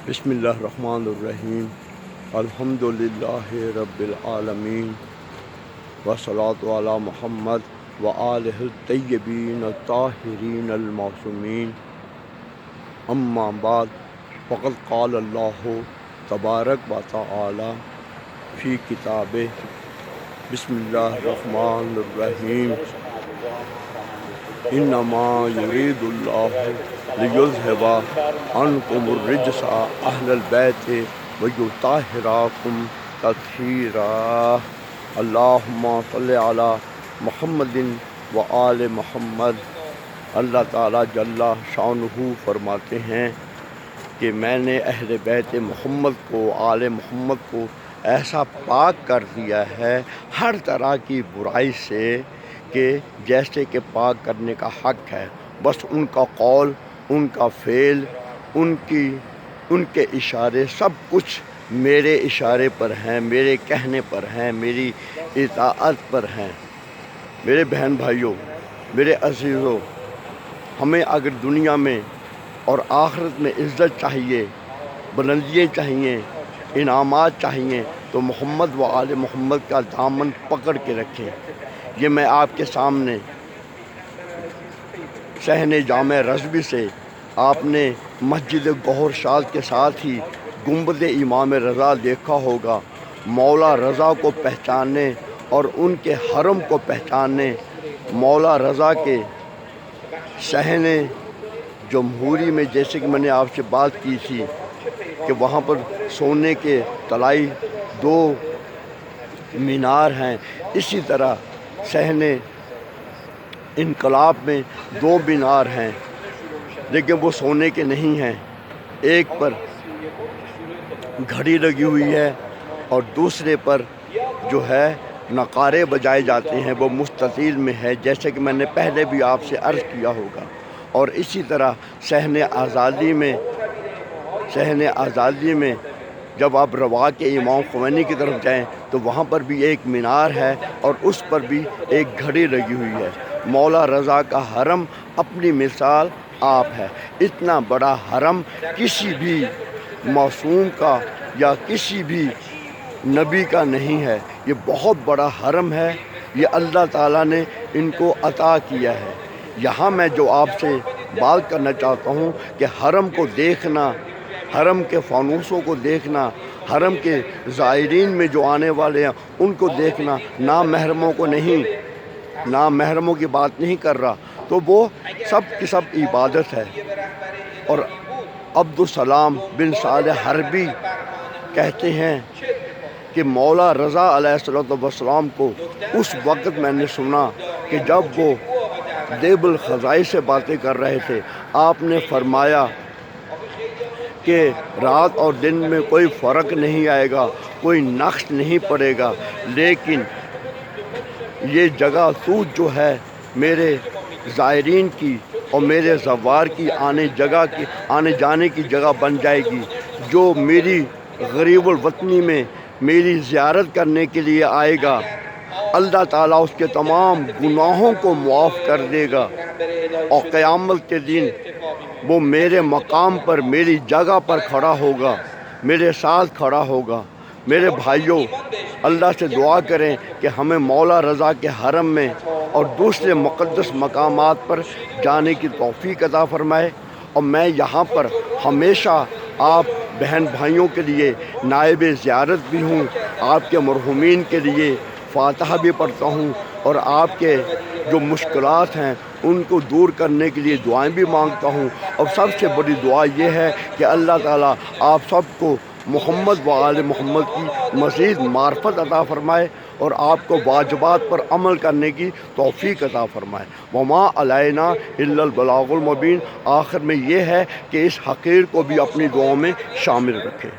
بسم اللہ الرحمن الرحیم الحمدللہ رب العالمین والصلاة علی محمد وآلہ الطیبین الطاہرین المعصومین اما بعد فقد قال اللہ تبارک و تعالی فی کتابہ بسم اللہ الرحمن الرحیم انما یرید اللہ لیذھب عنکم الرجس اہل البیت ویطہرکم تطہیرا اللہم صلی علی محمد وآل محمد۔ اللہ تعالیٰ جل شانہ فرماتے ہیں کہ میں نے اہل بیت محمد کو، آل محمد کو ایسا پاک کر دیا ہے ہر طرح کی برائی سے کہ جیسے کہ پاک کرنے کا حق ہے، بس ان کا قول، ان کا فعل، ان کے اشارے سب کچھ میرے اشارے پر ہیں، میرے کہنے پر ہیں، میری اطاعت پر ہیں۔ میرے بہن بھائیوں، میرے عزیزوں، ہمیں اگر دنیا میں اور آخرت میں عزت چاہیے، بلندیاں چاہیے، انعامات چاہیے تو محمد و آل محمد کا دامن پکڑ کے رکھیں۔ یہ میں آپ کے سامنے صحن جامع رضوی سے آپ نے مسجد گوہر شاد کے ساتھ ہی گنبد امام رضا دیکھا ہوگا۔ مولا رضا کو پہچاننے اور ان کے حرم کو پہچاننے، مولا رضا کے صحن جمہوری میں جیسے کہ میں نے آپ سے بات کی تھی کہ وہاں پر سونے کے طلائی 2 مینار ہیں، اسی طرح صحن انقلاب میں 2 مینار ہیں، لیکن وہ سونے کے نہیں ہیں۔ ایک پر گھڑی لگی ہوئی ہے اور دوسرے پر جو ہے نقارے بجائے جاتے ہیں، وہ مستطیل میں ہے، جیسے کہ میں نے پہلے بھی آپ سے عرض کیا ہوگا۔ اور اسی طرح صحن آزادی میں جب آپ رواق کے امام خمینی کی طرف جائیں تو وہاں پر بھی ایک مینار ہے اور اس پر بھی ایک گھڑی لگی ہوئی ہے۔ مولا رضا کا حرم اپنی مثال آپ ہے۔ اتنا بڑا حرم کسی بھی معصوم کا یا کسی بھی نبی کا نہیں ہے۔ یہ بہت بڑا حرم ہے، یہ اللہ تعالیٰ نے ان کو عطا کیا ہے۔ یہاں میں جو آپ سے بات کرنا چاہتا ہوں کہ حرم کو دیکھنا، حرم کے فانوسوں کو دیکھنا، حرم کے زائرین میں جو آنے والے ہیں ان کو دیکھنا، نامحرموں کو نہیں، نامحرموں کی بات نہیں کر رہا، تو وہ سب کی سب عبادت ہے۔ اور عبدالسلام بن صالح حربی کہتے ہیں کہ مولا رضا علیہ السلام کو اس وقت میں نے سنا کہ جب وہ دیب الخزائی سے باتیں کر رہے تھے، آپ نے فرمایا کہ رات اور دن میں کوئی فرق نہیں آئے گا، کوئی نقص نہیں پڑے گا، لیکن یہ جگہ سود جو ہے میرے زائرین کی اور میرے زوار کی آنے جانے کی جگہ بن جائے گی۔ جو میری غریب الوطنی میں میری زیارت کرنے کے لیے آئے گا، اللہ تعالیٰ اس کے تمام گناہوں کو معاف کر دے گا اور قیامت کے دن وہ میرے مقام پر، میری جگہ پر کھڑا ہوگا، میرے ساتھ کھڑا ہوگا۔ میرے بھائیوں، اللہ سے دعا کریں کہ ہمیں مولا رضا کے حرم میں اور دوسرے مقدس مقامات پر جانے کی توفیق عطا فرمائے۔ اور میں یہاں پر ہمیشہ آپ بہن بھائیوں کے لیے نائب زیارت بھی ہوں، آپ کے مرحومین کے لیے فاتحہ بھی پڑھتا ہوں اور آپ کے جو مشکلات ہیں ان کو دور کرنے کے لیے دعائیں بھی مانگتا ہوں۔ اور سب سے بڑی دعا یہ ہے کہ اللہ تعالیٰ آپ سب کو محمد و آل محمد کی مزید معرفت عطا فرمائے اور آپ کو واجبات پر عمل کرنے کی توفیق عطا فرمائے۔ وما علینا الا البلاغ المبین۔ آخر میں یہ ہے کہ اس حقیر کو بھی اپنی دعاؤں میں شامل رکھیں۔